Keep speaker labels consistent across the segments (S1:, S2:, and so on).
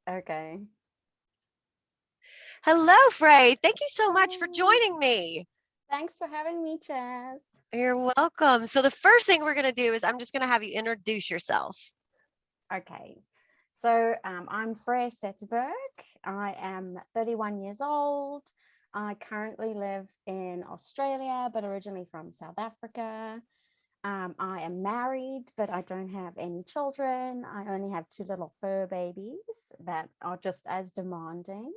S1: Okay.
S2: Hello, Frey. Thank you so much for
S1: Hi.
S2: joining me.
S1: Thanks for having me, Chaz.
S2: You're welcome. So the first thing we're going to do is I'm just going to have you introduce yourself.
S1: Okay. So I'm Freyr Testimonial. I am 31 years old. I currently live in Australia, but originally from South Africa. I am married, but I don't have any children. I only have two little fur babies that are just as demanding.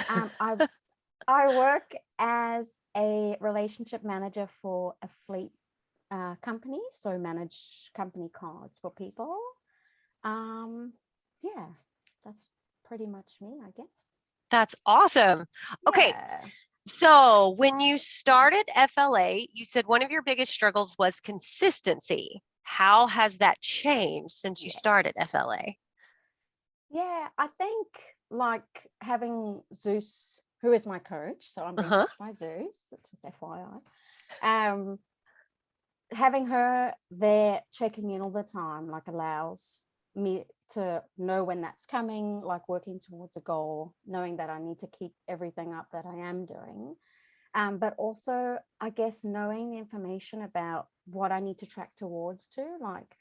S1: Um, I I work as a relationship manager for a fleet company, so manage company cars for people. Um, yeah, that's pretty much me, I guess.
S2: That's awesome. Okay.
S1: Yeah,
S2: So when you started FLA, you said one of your biggest struggles was consistency. How has that changed since you
S1: yes.
S2: started FLA?
S1: Yeah, I think like having Zeus, who is my coach, so I'm being
S2: Uh-huh.
S1: coached by Zeus, just FYI. Having her there checking in all the time like allows me to know when that's coming, like working towards a goal, knowing that I need to keep everything up that I am doing. But also, I guess, knowing the information about what I need to track towards to. Like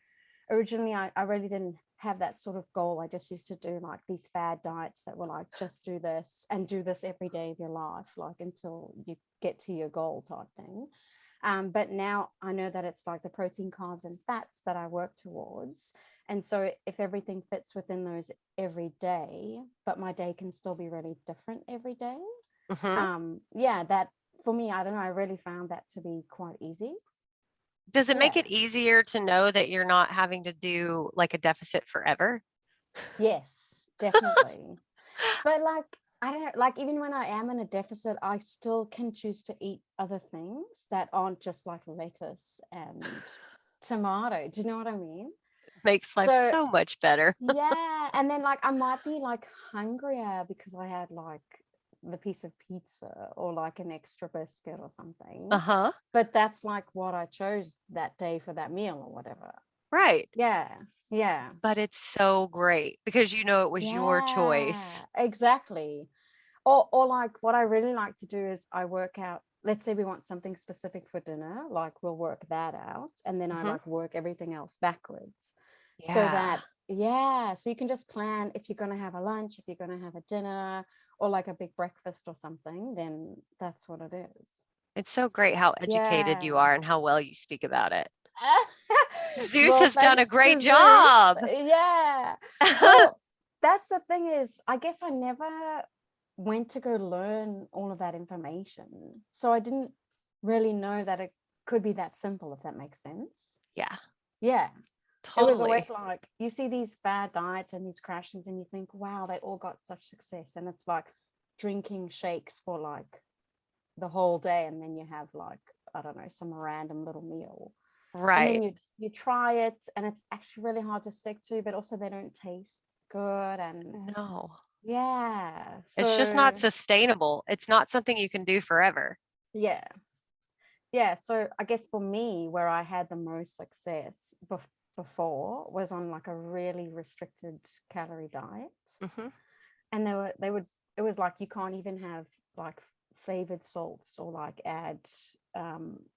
S1: originally, I really didn't have that sort of goal. I just used to do like these fad diets that were like, just do this and do this every day of your life, like until you get to your goal type thing. But now I know that it's like the protein, carbs, and fats that I work towards. And so if everything fits within those every day, but my day can still be really different every day.
S2: Mm-hmm.
S1: Yeah, that for me, I don't know, I really found that to be quite easy.
S2: Does it make
S1: Yeah.
S2: it easier to know that you're not having to do like a deficit forever?
S1: Yes, definitely. But like, I don't know, like even when I am in a deficit, I still can choose to eat other things that aren't just like lettuce and tomato. Do you know what I mean?
S2: Makes life
S1: So
S2: so much better.
S1: yeah, and then like I might be like hungrier because I had like the piece of pizza or like an extra biscuit or something.
S2: Uh-huh.
S1: But that's like what I chose that day for that meal or whatever.
S2: Right.
S1: Yeah. Yeah.
S2: But it's so great because you know it was your
S1: Yeah.
S2: choice.
S1: Exactly. Or like what I really like to do is I work out, let's say we want something specific for dinner, like we'll work that out and then I
S2: Hmm.
S1: like work everything else backwards. So
S2: Yeah.
S1: that yeah, so you can just plan if you're going to have a lunch, if you're going to have a dinner or like a big breakfast or something, then that's what it is.
S2: It's so great how educated you
S1: Yeah.
S2: are and how well you speak about it. Zeus
S1: Well,
S2: has done a
S1: thanks
S2: great
S1: to Zeus.
S2: job.
S1: Yeah. Well, that's the thing is, I guess I never went to go learn all of that information. So I didn't really know that it could be that simple, if that makes sense.
S2: Yeah,
S1: Yeah. It was always
S2: totally.
S1: like you see these bad diets and these crashes, and you think, wow, they all got such success. And it's like drinking shakes for like the whole day, and then you have like, I don't know, some random little meal and then
S2: Right.
S1: you try it and it's actually really hard to stick to, but also they don't taste good. And
S2: No,
S1: yeah,
S2: it's just not
S1: so
S2: sustainable. It's not something you can do forever.
S1: yeah, yeah, so I guess for me where I had the most success before was on like a really restricted calorie diet.
S2: Hmm.
S1: And they would it was like you can't even have like flavored salts or like add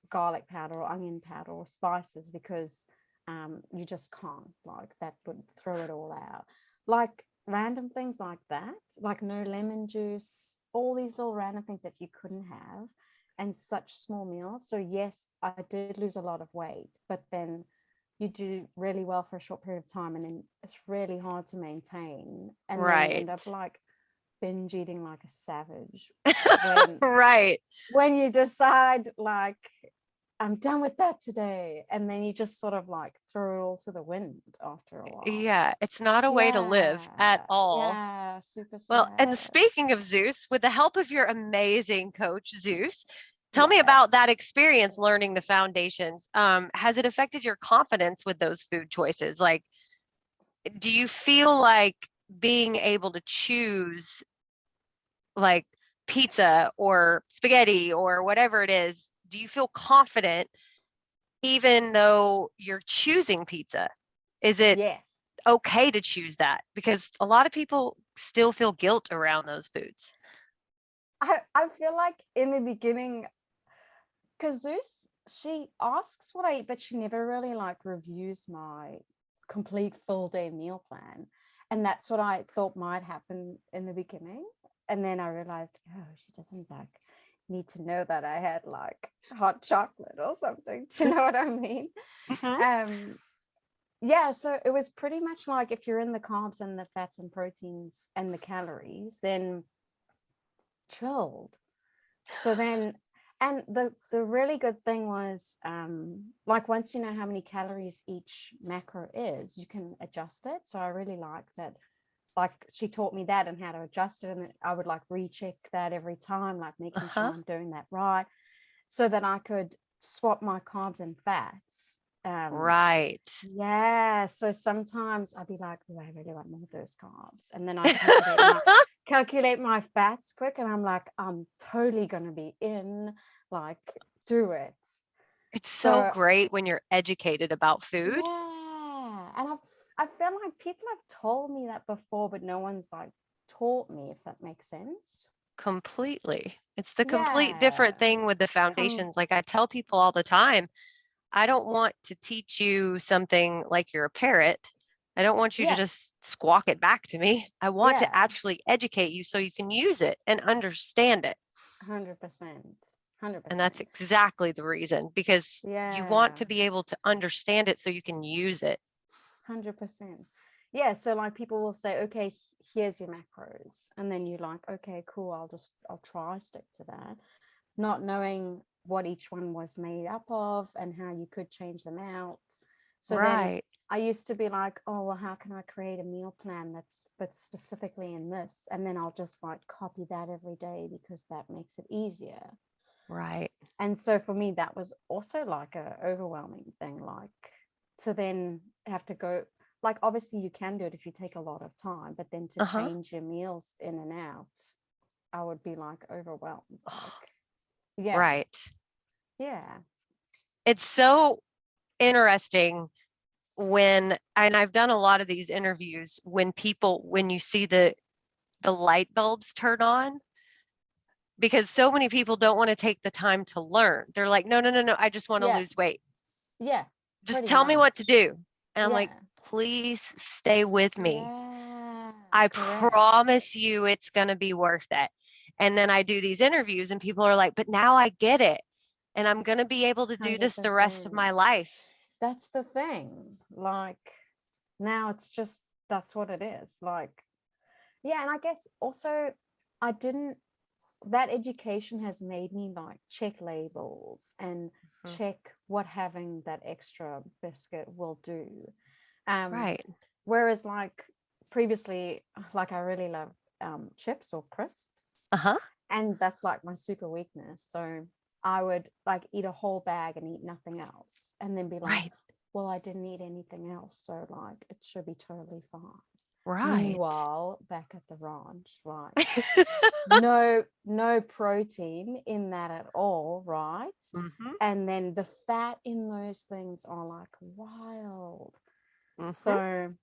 S1: garlic powder or onion powder or spices because you just can't, like that would throw it all out, like random things like that, like no lemon juice, all these little random things that you couldn't have, and such small meals. So yes, I did lose a lot of weight, but then you do really well for a short period of time and then it's really hard to maintain, and then you end up
S2: Right.
S1: like binge eating like a savage when
S2: Right.
S1: you decide like I'm done with that today, and then you just sort of like throw it all to the wind after a while.
S2: Yeah, it's not a way to live at
S1: Yeah,
S2: all.
S1: yeah, super
S2: Well, and
S1: sad.
S2: speaking of Zeus, with the help of your amazing coach, Zeus, tell me
S1: Yes.
S2: about that experience learning the foundations. Has it affected your confidence with those food choices? Like, do you feel like being able to choose like pizza or spaghetti or whatever it is, do you feel confident even though you're choosing pizza? Is it
S1: Yes.
S2: okay to choose that, because a lot of people still feel guilt around those foods.
S1: I feel like in the beginning, because Zeus, she asks what I eat, but she never really like reviews my complete full day meal plan. And that's what I thought might happen in the beginning. And then I realized, oh, she doesn't like need to know that I had like hot chocolate or something. Do you know what I mean?
S2: Mhm.
S1: Yeah, so it was pretty much like if you're in the carbs and the fats and proteins and the calories, then chilled. So then, and the really good thing was, like once you know how many calories each macro is, you can adjust it. So I really like that. Like she taught me that and how to adjust it, and then I would like recheck that every time, like making sure I'm doing that right, so that I could swap my carbs and fats.
S2: Right.
S1: Yeah, so sometimes I'd be like, oh, I really want more of those carbs, and then I calculate my fats quick, and I'm like, I'm totally gonna be in, like, do it.
S2: It's so
S1: So
S2: great when you're educated about food.
S1: yeah, and I feel like people have told me that before, but no one's like taught me, if that makes sense.
S2: Completely. It's the complete
S1: Yeah,
S2: different thing with the
S1: come,
S2: foundations. Like I tell people all the time, I don't want to teach you something like you're a parrot. I don't want you to
S1: yeah,
S2: just squawk it back to me. I want to
S1: yeah,
S2: actually educate you so you can use it and understand it.
S1: 100%,
S2: And that's
S1: 100%.
S2: exactly the reason, because you want
S1: Yeah,
S2: to be able to understand it so you can use it.
S1: 100%. Yeah, so like people will say, okay, here's your macros, and then you're like, okay, cool, I'll try stick to that, not knowing what each one was made up of and how you could change them out. So then
S2: Right.
S1: I used to be like, oh, well, how can I create a meal plan that's fits specifically in this? And then I'll just like copy that every day because that makes it easier.
S2: Right.
S1: And so for me, that was also like a overwhelming thing, like to then have to go, like obviously you can do it if you take a lot of time, but then to
S2: Uh-huh.
S1: change your meals in and out, I would be like overwhelmed. Like, yeah,
S2: Right.
S1: yeah,
S2: It's so interesting when, and I've done a lot of these interviews, when you see the light bulbs turn on, because so many people don't want to take the time to learn. They're like, no, no, no, no, I just want to
S1: yeah,
S2: lose weight.
S1: yeah,
S2: Just
S1: pretty
S2: tell me what to
S1: much.
S2: do. And I'm like,
S1: Yeah,
S2: please stay with me.
S1: yeah,
S2: I
S1: correct.
S2: promise you it's going to be worth it. And then I do these interviews and people are like, but now I get it. And I'm going to be able to do this the rest of
S1: 100%.
S2: my life.
S1: That's the thing. Like now it's just that's what it is. Like, yeah, and I guess also I didn't that education has made me like check labels and
S2: Mhm.
S1: check what having that extra biscuit will do. Um,
S2: Right.
S1: whereas like previously, like I really love chips or crisps,
S2: Uh-huh.
S1: and that's like my super weakness. So I would like eat a whole bag and eat nothing else, and then be like,
S2: Right.
S1: well, I didn't eat anything else, so like it should be totally fine.
S2: Right.
S1: Meanwhile, back at the ranch, right? No protein in that at all, right?
S2: Mm-hmm.
S1: And then the fat in those things are like wild.
S2: Mm-hmm.
S1: So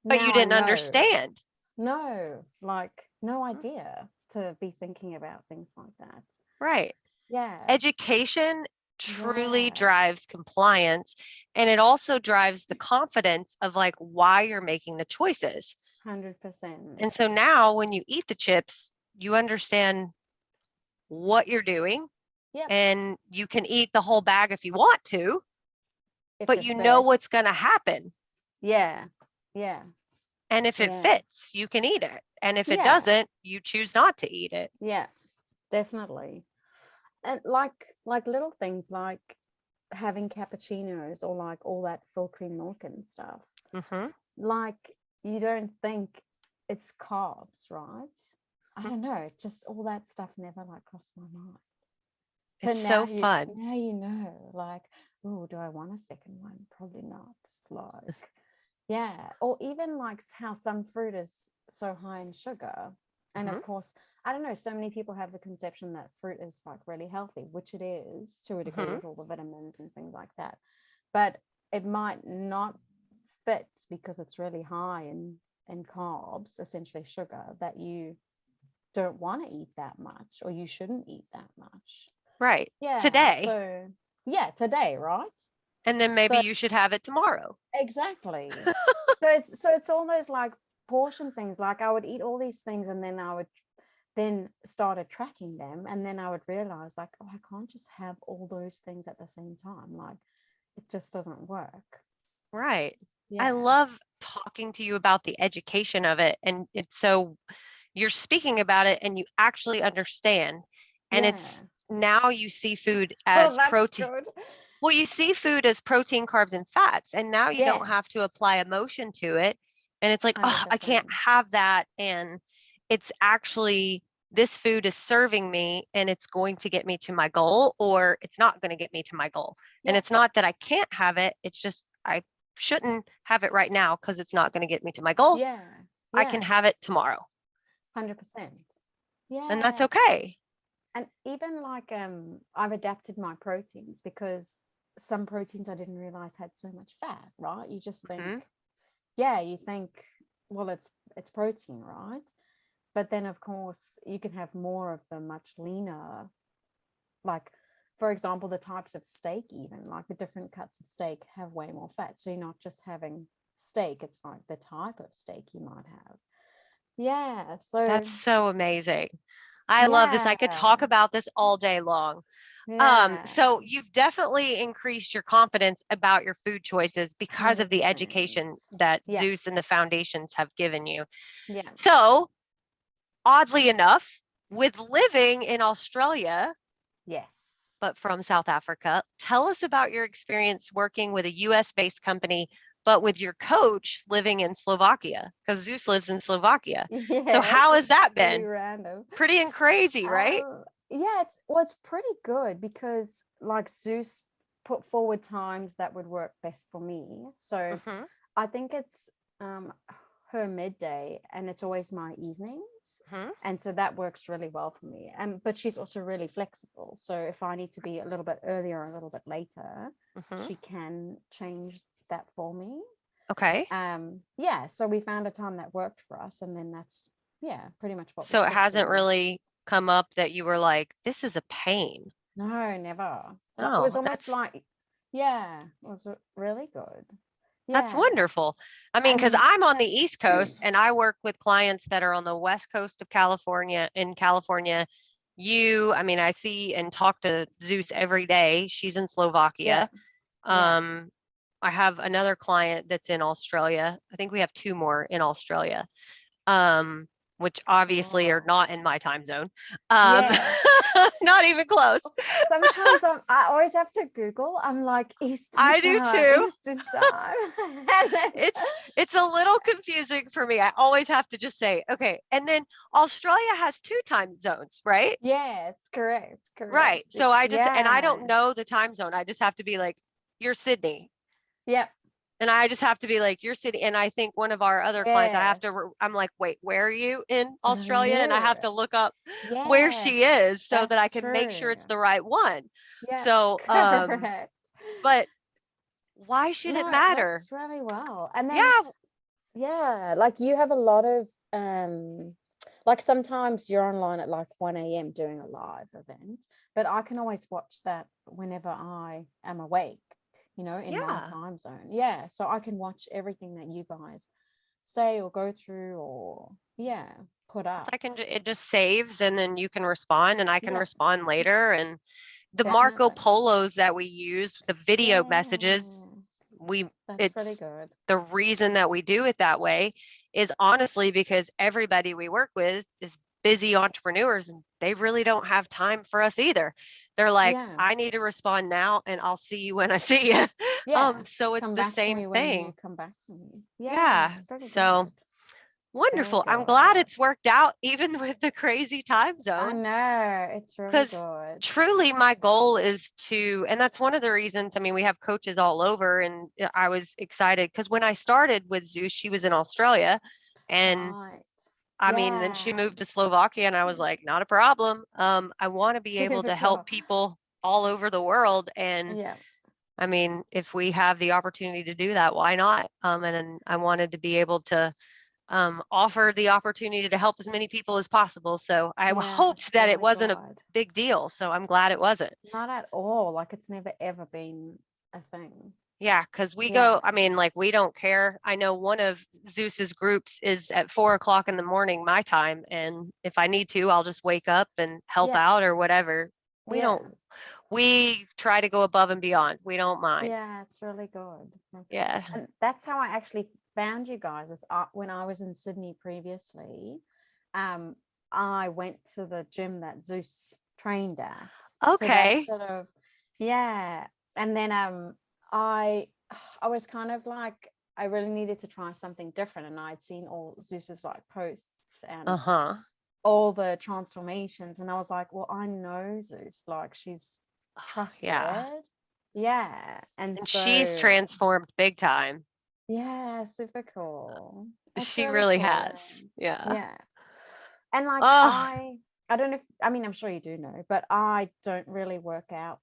S2: But you
S1: now I
S2: didn't
S1: know,
S2: understand.
S1: no, like no idea to be thinking about things like that.
S2: Right.
S1: Yeah,
S2: Education truly
S1: yeah,
S2: drives compliance, and it also drives the confidence of like why you're making the choices.
S1: 100%.
S2: And so now when you eat the chips, you understand what you're doing,
S1: Yep,
S2: and you can eat the whole bag if you want to,
S1: if
S2: but
S1: it
S2: you know what's
S1: fits.
S2: going to happen.
S1: Yeah, yeah,
S2: And if it
S1: yeah,
S2: fits, you can eat it. And if it
S1: yeah,
S2: doesn't, you choose not to eat it.
S1: yeah, definitely. And like little things like having cappuccinos or like all that full cream milk and stuff.
S2: Mm-hmm.
S1: Like you don't think it's carbs, right? I don't know, just all that stuff never like crossed my mind. But
S2: It's so fun.
S1: now you know, like, oh, do I want a second one? Probably not. Like, yeah. Or even like how some fruit is so high in sugar. And
S2: Mm-hmm.
S1: of course, I don't know, so many people have the conception that fruit is like really healthy, which it is to a degree
S2: Mm-hmm.
S1: with all the vitamins and things like that. But it might not fit because it's really high in carbs, essentially sugar, that you don't want to eat that much, or you shouldn't eat that much.
S2: Right.
S1: Yeah.
S2: Today.
S1: So yeah, today, right?
S2: And then maybe
S1: So
S2: you should have it tomorrow.
S1: exactly. So it's almost like portion things. Like I would eat all these things, and then I would then started tracking them, and then I would realize like, oh, I can't just have all those things at the same time. Like it just doesn't work.
S2: Right. I
S1: Yeah.
S2: love talking to you about the education of it. And it's so you're speaking about it and you actually understand. And it's now you see food as protein.
S1: Good.
S2: Well, you see food as protein, carbs, and fats. And now you don't have to apply emotion to it. And it's like, oh, I can't have that. And it's actually, this food is serving me and it's going to get me to my goal, or it's not going to get me to my goal. And it's not that I can't have it. It's just, I shouldn't have it right now because it's not going to get me to my goal.
S1: Yeah.
S2: I can have it tomorrow.
S1: 100%. Yeah.
S2: And that's okay.
S1: And even like I've adapted my proteins, because some proteins I didn't realize had so much fat, right? You just think, you think, well, it's protein, right? But then of course you can have more of the much leaner, like for example, the types of steak, even like the different cuts of steak have way more fat. So you're not just having steak, it's like the type of steak you might have. Yeah. So
S2: that's so amazing. I love this. I could talk about this all day long. So you've definitely increased your confidence about your food choices because 100%. Of the education that Zeus and the foundations have given you.
S1: Yeah.
S2: So oddly enough, with living in Australia,
S1: yes,
S2: but from South Africa, tell us about your experience working with a US based company, but with your coach living in Slovakia, because Zeus lives in Slovakia. Yes, so how has that been?
S1: Pretty random.
S2: Pretty and crazy, right?
S1: Yeah, it's pretty good, because like Zeus put forward times that would work best for me. So I think it's her midday, and it's always my evenings, and so that works really well for me. But she's also really flexible, so if I need to be a little bit earlier or a little bit later, she can change that for me.
S2: Okay.
S1: Yeah, so we found a time that worked for us, and then that's pretty much what.
S2: So it hasn't really come up that you were like, this is a pain?
S1: No, never. It was almost like, it was really good.
S2: That's wonderful. I mean, because I'm on the East Coast and I work with clients that are on the West Coast of California. In California, I see and talk to Zeus every day. She's in Slovakia. I have another client that's in Australia. I think we have two more in Australia, which obviously are not in my time zone. Not even close.
S1: Sometimes I always have to Google. I'm like, Eastern time. I do too. Eastern time.
S2: It's a little confusing for me. I always have to just say, okay. And then Australia has two time zones, right?
S1: Yes, correct.
S2: Right. So I just, and I don't know the time zone. I just have to be like, you're Sydney.
S1: Yep.
S2: And I just have to be like, you're Sydney. And I think one of our other clients, I'm like, wait, where are you in Australia? And I have to look up where she is so that I can make sure it's the right one. So, but why should it matter?
S1: It works really well. And then, like you have a lot of, like sometimes you're online at like 1 a.m. doing a live event, but I can always watch that whenever I am awake, in my time zone. Yeah. So I can watch everything that you guys say or go through or put up.
S2: So it just saves, and then you can respond, and I can respond later. And the Marco Polos that we use, the video messages, it's
S1: really good.
S2: The reason that we do it that way is honestly because everybody we work with is busy entrepreneurs, and they really don't have time for us either. They're like, I need to respond now, and I'll see you when I see you. So it's the same thing.
S1: Come back to me.
S2: So good. Wonderful. I'm glad it's worked out, even with the crazy time zones.
S1: I know, it's really good.
S2: Truly my goal is and that's one of the reasons, we have coaches all over, and I was excited because when I started with Zeus, she was in Australia, and then she moved to Slovakia, and I was like, not a problem. I want to be able to help people all over the world. And I mean, if we have the opportunity to do that, why not? And then I wanted to be able to offer the opportunity to help as many people as possible. So I
S1: Yeah,
S2: hoped
S1: it's
S2: that it
S1: really
S2: wasn't a
S1: good.
S2: big deal. So I'm glad it wasn't.
S1: Not at all. Like it's never ever been a thing.
S2: Yeah, because we
S1: Yeah.
S2: go, I mean, like we don't care. I know one of Zeus's groups is at 4 o'clock in the morning, my time. And if I need to, I'll just wake up and help
S1: Yeah.
S2: out or whatever. We
S1: Yeah.
S2: don't, we try to go above and beyond. We don't mind.
S1: Yeah, it's really good.
S2: Yeah.
S1: And that's how I actually found you guys. Is when I was in Sydney previously, um, I went to the gym that Zeus trained at. So that's
S2: Okay.
S1: sort of, yeah. And then I I was kind of like I really needed to try something different, and I'd seen all Zeus's like posts and
S2: Uh-huh.
S1: all the transformations, and I was like, well, I know Zeus, like she's
S2: Yeah.
S1: trusted. Yeah. And
S2: And she's
S1: so
S2: transformed big time.
S1: yeah, super cool. It's
S2: She
S1: really
S2: really
S1: cool,
S2: has.
S1: man.
S2: Yeah.
S1: Yeah. And like
S2: Oh,
S1: I don't know if I mean I'm sure you do know, but I don't really work out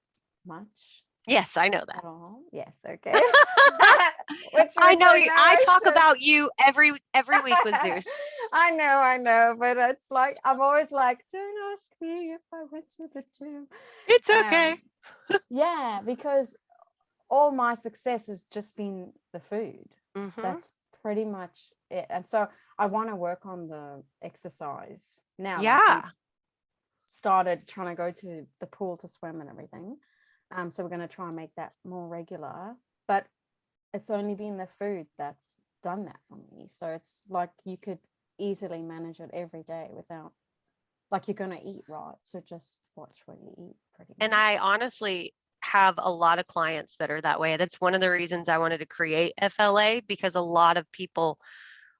S1: much
S2: yes, I know that.
S1: at all. Yes, okay. Which
S2: I
S1: means
S2: know
S1: I
S2: you.
S1: know
S2: I
S1: I
S2: talk
S1: should.
S2: about you every week with Zeus.
S1: I know, but it's like I'm always like, don't ask me if I went to the gym.
S2: It's okay.
S1: Um, yeah, because all my success has just been the food.
S2: Mm-hmm.
S1: That's pretty much it. And so I want to work on the exercise now. Like we
S2: Yeah.
S1: started trying to go to the pool to swim and everything. So we're going to try and make that more regular. But it's only been the food that's done that for me. So it's like you could easily manage it every day without, like, you're going to eat right. So just watch what you eat pretty
S2: And
S1: much.
S2: I honestly have a lot of clients that are that way. That's one of the reasons I wanted to create FLA, because a lot of people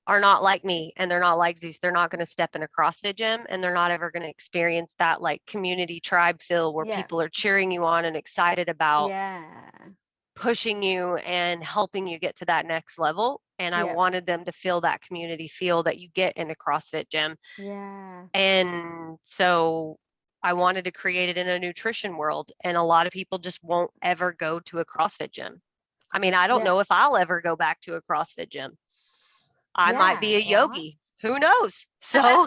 S2: are not like me and they're not like Zeus. They're not going to step in a CrossFit gym and they're not ever going to experience that like community tribe feel where
S1: Yeah.
S2: people are cheering you on and excited about
S1: Yeah.
S2: pushing you and helping you get to that next level. And I
S1: Yeah.
S2: wanted them to feel that community feel that you get in a CrossFit gym.
S1: Yeah.
S2: And so I wanted to create it in a nutrition world. And a lot of people just won't ever go to a CrossFit gym. I mean, I don't
S1: Yeah.
S2: know if I'll ever go back to a CrossFit gym. I might
S1: Yeah.
S2: be a
S1: Right.
S2: yogi. Who knows? So,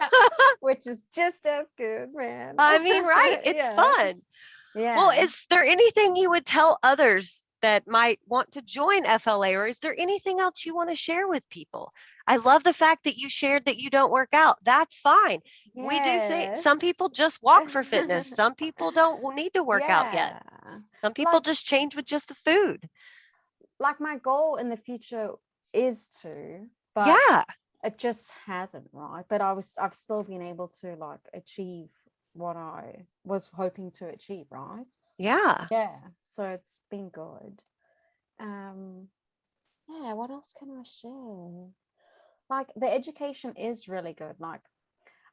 S1: Which is just as good, man.
S2: I mean, right? It's fun.
S1: Yes.
S2: Well,
S1: Yeah.
S2: is there anything you would tell others that might want to join FLA, or is there anything else you want to share with people? I love the fact that you shared that you don't work out. That's fine. We do think some people
S1: Yes.
S2: just walk for fitness. Some people don't need to work out yet.
S1: Yeah.
S2: Some people
S1: Like
S2: just change with just the food.
S1: my goal in the future is to, but
S2: Yeah.
S1: it just hasn't, right? But I've still been able to like achieve what I was hoping to achieve, right?
S2: Yeah.
S1: Yeah. So it's been good. Um, yeah, what else can I share? Like the education is really good. Like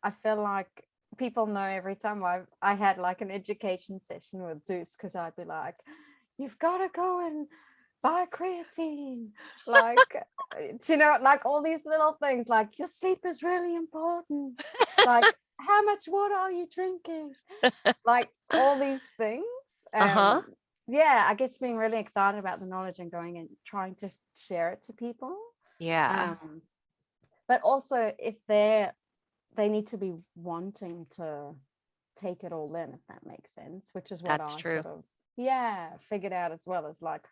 S1: I feel like people know every time I had like an education session with Zeus, because I'd be like, you've got to go and buy creatine, like you know, like all these little things, like your sleep is really important, like how much water are you drinking, like all these things.
S2: Uh-huh.
S1: Yeah, I guess being really excited about the knowledge and going and trying to share it to people.
S2: Yeah.
S1: um but also if they need to be wanting to take it all in, if that makes sense, which is what
S2: That's
S1: I
S2: true.
S1: sort of figured out as well. As like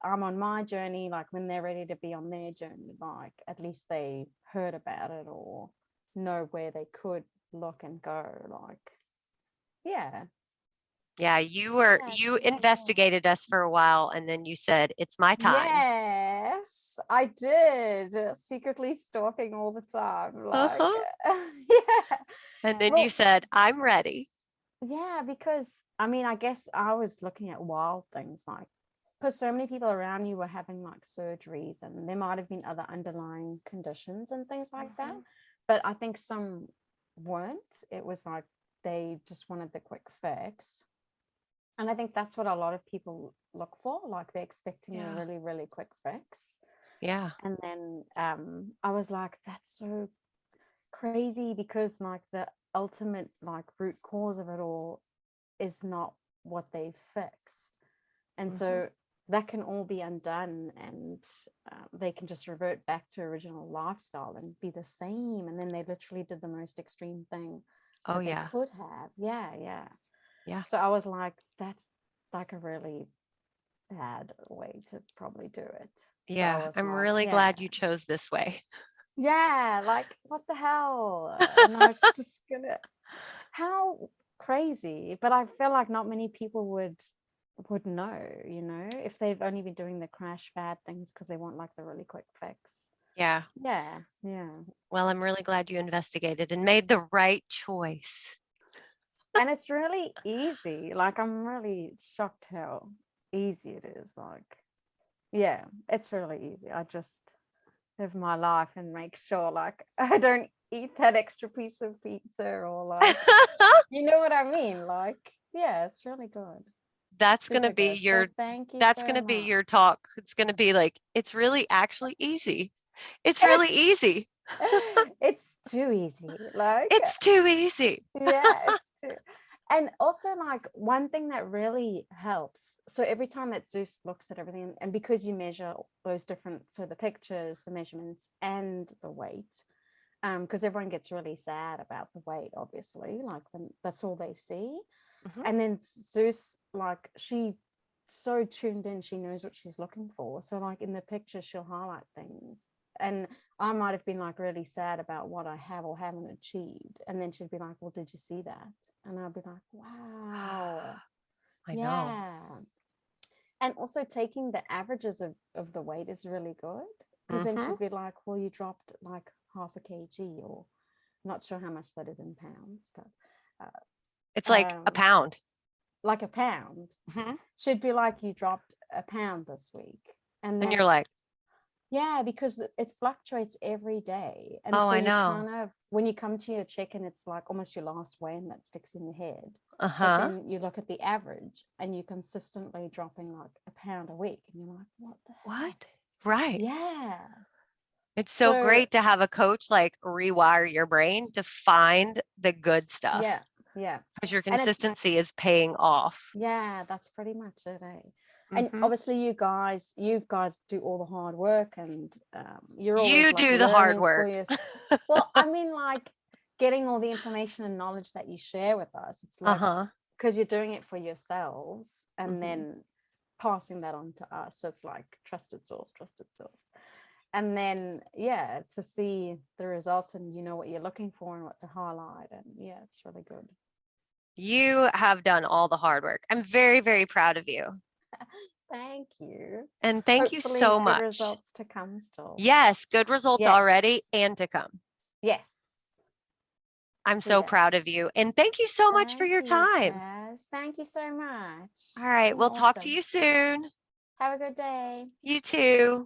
S1: I'm on my journey, like when they're ready to be on their journey, like at least they heard about it or know where they could look and go, like yeah.
S2: Yeah,
S1: Yeah,
S2: you
S1: things like that.
S2: investigated us for a while and then you said, "It's my time."
S1: Yes, I did, secretly stalking all the time, like
S2: Uh-huh.
S1: yeah.
S2: And then you
S1: Well,
S2: said, "I'm ready."
S1: yeah, because I mean, I guess I was looking at wild things, like because so many people around you were having like surgeries and there might have been other underlying conditions and things like that.
S2: Mhm.
S1: But I think some weren't. It was like they just wanted the quick fix. And I think that's what a lot of people look for. Like they're expecting the
S2: Yeah.
S1: really, really quick fix.
S2: Yeah.
S1: And then I was like, that's so crazy, because like the ultimate like root cause of it all is not what they fixed. And
S2: Mhm.
S1: so that can all be undone, and they can just revert back to original lifestyle and be the same. And then they literally did the most extreme thing
S2: Oh
S1: that they
S2: yeah.
S1: could have. Yeah.
S2: Yeah.
S1: So I was like, that's like a really bad way to probably do it. So I
S2: Yeah.
S1: was
S2: I'm
S1: like,
S2: really
S1: yeah,
S2: glad you chose this way.
S1: yeah, like what the hell? And like just gonna, how crazy. But I feel like not many people would know, you know, if they've only been doing the crash bad things because they want like the really quick fix.
S2: Yeah.
S1: Yeah.
S2: Well, I'm really glad you investigated and made the right choice.
S1: And it's really easy. Like I'm really shocked how easy it is. Like, yeah, it's really easy. I just live my life and make sure like I don't eat that extra piece of pizza, or like, you know what I mean? Like, yeah, it's really good.
S2: That's going to
S1: Super
S2: be
S1: good. So
S2: your
S1: thank you
S2: that's
S1: so
S2: going to be
S1: much.
S2: your talk. It's going to be like, it's really actually easy. It's really
S1: It's
S2: easy.
S1: it's too easy. Like,
S2: It's too easy.
S1: yeah, it's too. And also, like, one thing that really helps. So every time that Zeus looks at everything, and because you measure those different, so the pictures, the measurements, and the weight, because everyone gets really sad about the weight, obviously, like when that's all they see.
S2: Mhm.
S1: And then Zeus, like, she so tuned in, she knows what she's looking for. So like in the picture, she'll highlight things. And I might have been like really sad about what I have or haven't achieved. And then she'd be like, well, did you see that? And I'd be like, wow.
S2: I know.
S1: Yeah. And also taking the averages of the weight is really good. Because then
S2: Mhm.
S1: she'd be like, well, you dropped like half a kg, or not sure how much that is in pounds, but
S2: It's like a pound.
S1: like a pound.
S2: Mhm.
S1: She'd be like, you dropped a pound this week. And
S2: And you're
S1: then,
S2: like,
S1: yeah, because it fluctuates every day. And
S2: oh,
S1: so
S2: I
S1: you
S2: know.
S1: kind of, when you come to your check in, it's like almost your last weigh-in that sticks in your head. But
S2: Uh-huh.
S1: then you look at the average and you're consistently dropping like a pound a week. And you're like, what the hell?
S2: What? Right.
S1: Yeah.
S2: It's so
S1: So,
S2: great to have a coach like rewire your brain to find the good stuff
S1: yeah.
S2: because your
S1: And it's,
S2: consistency is paying off.
S1: yeah, that's pretty much it, eh? And
S2: Mhm.
S1: obviously you guys do all the hard work, and you're always
S2: You
S1: like
S2: do the hard
S1: learning for
S2: work.
S1: your, well, I mean, like getting all the information and knowledge that you share with us, it's like,
S2: Uh-huh.
S1: because you're doing it for yourselves and
S2: Mhm.
S1: then passing that on to us, so it's like trusted source. And then, yeah, to see the results and you know what you're looking for and what to highlight, and yeah, it's really good.
S2: You have done all the hard work. I'm very, very proud of you.
S1: Thank you.
S2: And thank you
S1: Hopefully
S2: so
S1: good
S2: much.
S1: results to come still.
S2: Yes, good results
S1: Yes.
S2: already and to come.
S1: Yes.
S2: I'm
S1: Sweet
S2: so proud
S1: as.
S2: of you. And thank you so much for
S1: Thank
S2: your
S1: you,
S2: time.
S1: Jazz. Thank you so much.
S2: All
S1: It's
S2: right,
S1: been
S2: we'll talk to
S1: awesome.
S2: you soon.
S1: Have a good day.
S2: You too.